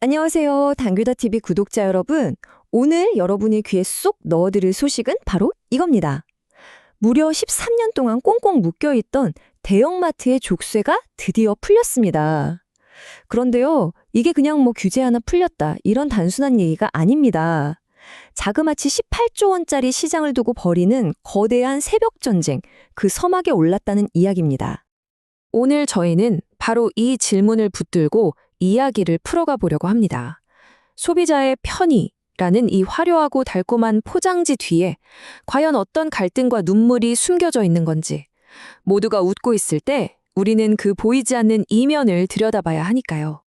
안녕하세요. 당규다TV 구독자 여러분. 오늘 여러분의 귀에 쏙 넣어드릴 소식은 바로 이겁니다. 무려 13년 동안 꽁꽁 묶여있던 대형마트의 족쇄가 드디어 풀렸습니다. 그런데요, 이게 그냥 규제 하나 풀렸다, 이런 단순한 얘기가 아닙니다. 자그마치 18조 원짜리 시장을 두고 벌이는 거대한 새벽 전쟁, 그 서막에 올랐다는 이야기입니다. 오늘 저희는 바로 이 질문을 붙들고 이야기를 풀어가 보려고 합니다. 소비자의 편의라는 이 화려하고 달콤한 포장지 뒤에 과연 어떤 갈등과 눈물이 숨겨져 있는 건지, 모두가 웃고 있을 때 우리는 그 보이지 않는 이면을 들여다봐야 하니까요.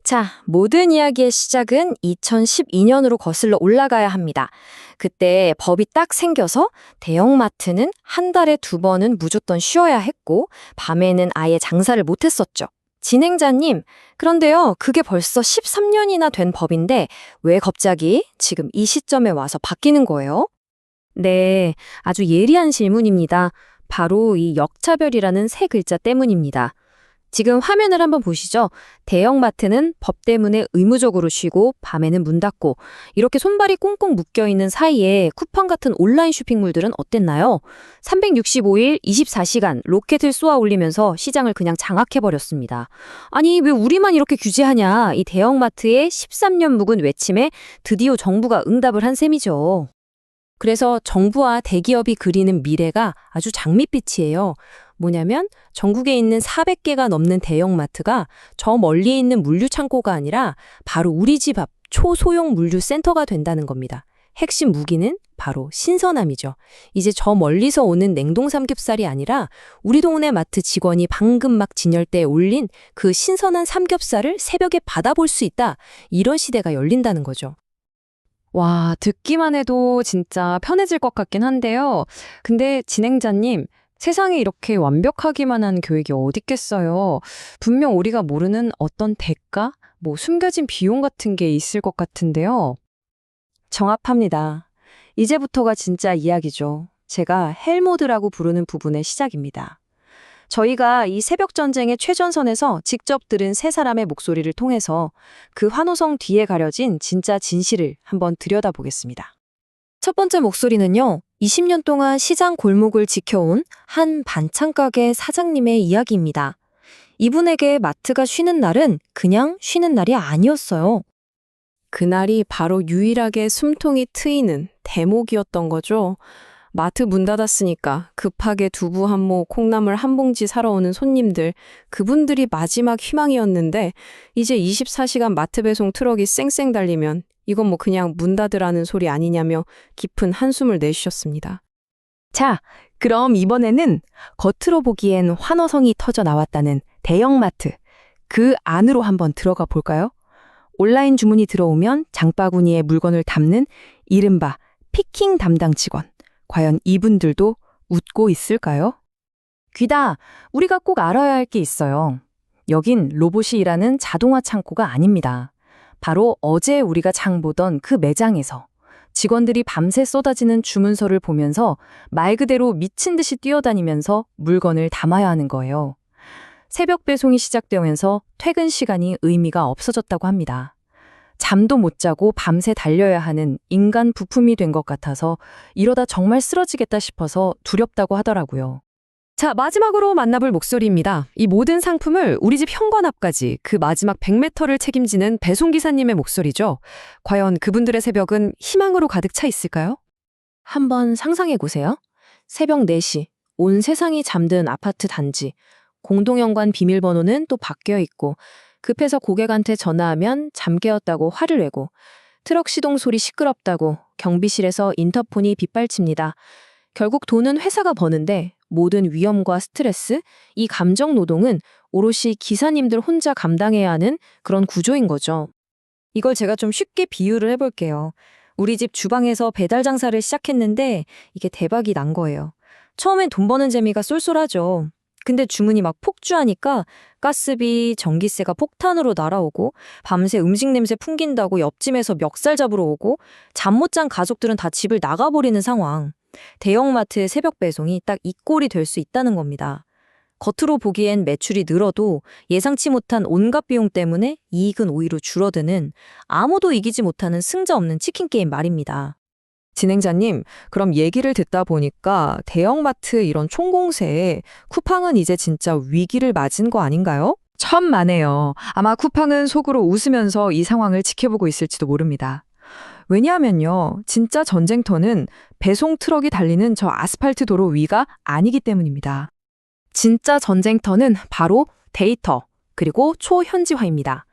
자, 모든 이야기의 시작은 2012년으로 거슬러 올라가야 합니다. 그때 법이 딱 생겨서 대형마트는 한 달에 2번은 무조건 쉬어야 했고 밤에는 아예 장사를 못했었죠. 진행자님, 그런데요, 그게 벌써 13년이나 된 법인데 왜 갑자기 지금 이 시점에 와서 바뀌는 거예요? 네, 아주 예리한 질문입니다. 바로 이 역차별이라는 세 글자 때문입니다. 지금 화면을 한번 보시죠. 대형마트는 법 때문에 의무적으로 쉬고 밤에는 문 닫고 이렇게 손발이 꽁꽁 묶여있는 사이에 쿠팡 같은 온라인 쇼핑몰들은 어땠나요? 365일 24시간 로켓을 쏘아 올리면서 시장을 그냥 장악해버렸습니다. 아니 왜 우리만 이렇게 규제하냐, 이 대형마트의 13년 묵은 외침에 드디어 정부가 응답을 한 셈이죠. 그래서 정부와 대기업이 그리는 미래가 아주 장밋빛이에요. 뭐냐면 전국에 있는 400개가 넘는 대형마트가 저 멀리 있는 물류창고가 아니라 바로 우리 집 앞 초소형 물류센터가 된다는 겁니다. 핵심 무기는 바로 신선함이죠. 이제 저 멀리서 오는 냉동 삼겹살이 아니라 우리 동네 마트 직원이 방금 막 진열대에 올린 그 신선한 삼겹살을 새벽에 받아볼 수 있다. 이런 시대가 열린다는 거죠. 와, 듣기만 해도 진짜 편해질 것 같긴 한데요. 근데 진행자님, 세상에 이렇게 완벽하기만 한 교육이 어디 있겠어요. 분명 우리가 모르는 어떤 대가, 숨겨진 비용 같은 게 있을 것 같은데요. 정합합니다. 이제부터가 진짜 이야기죠. 제가 헬모드라고 부르는 부분의 시작입니다. 저희가 이 새벽 전쟁의 최전선에서 직접 들은 세 사람의 목소리를 통해서 그 환호성 뒤에 가려진 진짜 진실을 한번 들여다보겠습니다. 첫 번째 목소리는요, 20년 동안 시장 골목을 지켜온 한 반찬가게 사장님의 이야기입니다. 이분에게 마트가 쉬는 날은 그냥 쉬는 날이 아니었어요. 그날이 바로 유일하게 숨통이 트이는 대목이었던 거죠. 마트 문 닫았으니까 급하게 두부 한 모, 콩나물 한 봉지 사러 오는 손님들, 그분들이 마지막 희망이었는데 이제 24시간 마트 배송 트럭이 쌩쌩 달리면 이건 그냥 문 닫으라는 소리 아니냐며 깊은 한숨을 내쉬셨습니다. 자, 그럼 이번에는 겉으로 보기엔 환호성이 터져 나왔다는 대형마트, 그 안으로 한번 들어가 볼까요? 온라인 주문이 들어오면 장바구니에 물건을 담는 이른바 피킹 담당 직원. 과연 이분들도 웃고 있을까요? 귀다, 우리가 꼭 알아야 할 게 있어요. 여긴 로봇이 일하는 자동화 창고가 아닙니다. 바로 어제 우리가 장 보던 그 매장에서 직원들이 밤새 쏟아지는 주문서를 보면서 말 그대로 미친 듯이 뛰어다니면서 물건을 담아야 하는 거예요. 새벽 배송이 시작되면서 퇴근 시간이 의미가 없어졌다고 합니다. 잠도 못 자고 밤새 달려야 하는 인간 부품이 된 것 같아서 이러다 정말 쓰러지겠다 싶어서 두렵다고 하더라고요. 자, 마지막으로 만나볼 목소리입니다. 이 모든 상품을 우리 집 현관 앞까지 그 마지막 100m를 책임지는 배송기사님의 목소리죠. 과연 그분들의 새벽은 희망으로 가득 차 있을까요? 한번 상상해 보세요. 새벽 4시, 온 세상이 잠든 아파트 단지. 공동연관 비밀번호는 또 바뀌어 있고, 급해서 고객한테 전화하면 잠 깨었다고 화를 내고, 트럭 시동 소리 시끄럽다고 경비실에서 인터폰이 빗발칩니다. 결국 돈은 회사가 버는데 모든 위험과 스트레스, 이 감정 노동은 오롯이 기사님들 혼자 감당해야 하는 그런 구조인 거죠. 이걸 제가 좀 쉽게 비유를 해볼게요. 우리 집 주방에서 배달 장사를 시작했는데 이게 대박이 난 거예요. 처음엔 돈 버는 재미가 쏠쏠하죠. 근데 주문이 막 폭주하니까 가스비, 전기세가 폭탄으로 날아오고 밤새 음식 냄새 풍긴다고 옆집에서 멱살 잡으러 오고 잠 못 잔 가족들은 다 집을 나가버리는 상황. 대형마트의 새벽 배송이 딱 이 꼴이 될 수 있다는 겁니다. 겉으로 보기엔 매출이 늘어도 예상치 못한 온갖 비용 때문에 이익은 오히려 줄어드는 아무도 이기지 못하는 승자 없는 치킨 게임 말입니다. 진행자님, 그럼 얘기를 듣다 보니까 대형마트 이런 총공세에 쿠팡은 이제 진짜 위기를 맞은 거 아닌가요? 천만에요. 아마 쿠팡은 속으로 웃으면서 이 상황을 지켜보고 있을지도 모릅니다. 왜냐하면요, 진짜 전쟁터는 배송 트럭이 달리는 저 아스팔트 도로 위가 아니기 때문입니다. 진짜 전쟁터는 바로 데이터, 그리고 초현지화입니다.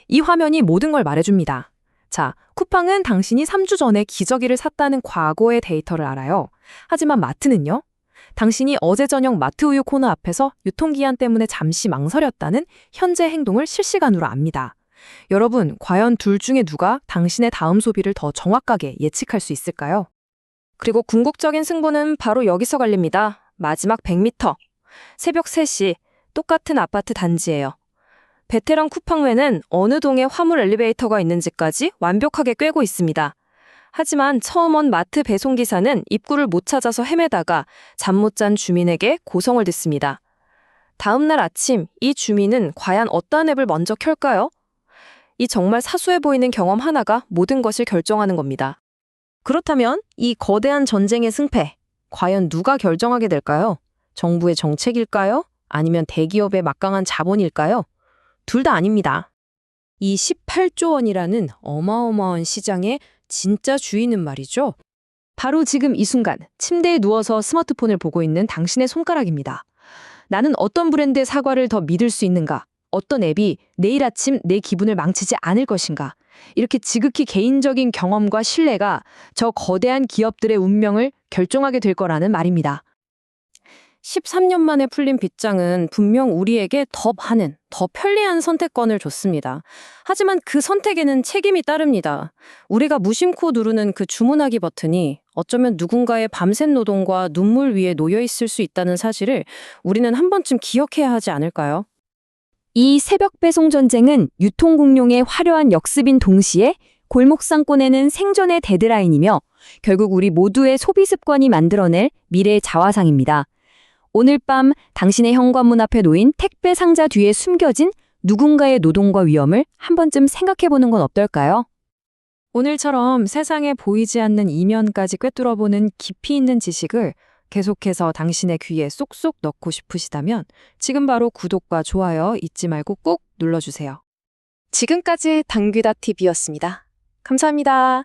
이 화면이 모든 걸 말해줍니다. 자, 쿠팡은 당신이 3주 전에 기저귀를 샀다는 과거의 데이터를 알아요. 하지만 마트는요? 당신이 어제 저녁 마트 우유 코너 앞에서 유통기한 때문에 잠시 망설였다는 현재 행동을 실시간으로 압니다. 여러분, 과연 둘 중에 누가 당신의 다음 소비를 더 정확하게 예측할 수 있을까요? 그리고 궁극적인 승부는 바로 여기서 갈립니다. 마지막 100m. 새벽 3시, 똑같은 아파트 단지예요. 베테랑 쿠팡맨은 어느 동에 화물 엘리베이터가 있는지까지 완벽하게 꿰고 있습니다. 하지만 처음 온 마트 배송기사는 입구를 못 찾아서 헤매다가 잠 못 잔 주민에게 고성을 듣습니다. 다음 날 아침, 이 주민은 과연 어떤 앱을 먼저 켤까요? 이 정말 사소해 보이는 경험 하나가 모든 것을 결정하는 겁니다. 그렇다면 이 거대한 전쟁의 승패, 과연 누가 결정하게 될까요? 정부의 정책일까요? 아니면 대기업의 막강한 자본일까요? 둘 다 아닙니다. 이 18조 원이라는 어마어마한 시장의 진짜 주인은 말이죠. 바로 지금 이 순간 침대에 누워서 스마트폰을 보고 있는 당신의 손가락입니다. 나는 어떤 브랜드의 사과를 더 믿을 수 있는가? 어떤 앱이 내일 아침 내 기분을 망치지 않을 것인가? 이렇게 지극히 개인적인 경험과 신뢰가 저 거대한 기업들의 운명을 결정하게 될 거라는 말입니다. 13년 만에 풀린 빗장은 분명 우리에게 더 많은, 더 편리한 선택권을 줬습니다. 하지만 그 선택에는 책임이 따릅니다. 우리가 무심코 누르는 그 주문하기 버튼이 어쩌면 누군가의 밤샘 노동과 눈물 위에 놓여 있을 수 있다는 사실을 우리는 한 번쯤 기억해야 하지 않을까요? 이 새벽 배송 전쟁은 유통공룡의 화려한 역습인 동시에 골목상권에는 생존의 데드라인이며 결국 우리 모두의 소비 습관이 만들어낼 미래의 자화상입니다. 오늘 밤 당신의 현관문 앞에 놓인 택배 상자 뒤에 숨겨진 누군가의 노동과 위험을 한 번쯤 생각해보는 건 어떨까요? 오늘처럼 세상에 보이지 않는 이면까지 꿰뚫어보는 깊이 있는 지식을 계속해서 당신의 귀에 쏙쏙 넣고 싶으시다면 지금 바로 구독과 좋아요 잊지 말고 꼭 눌러주세요. 지금까지 당귀다 TV였습니다. 감사합니다.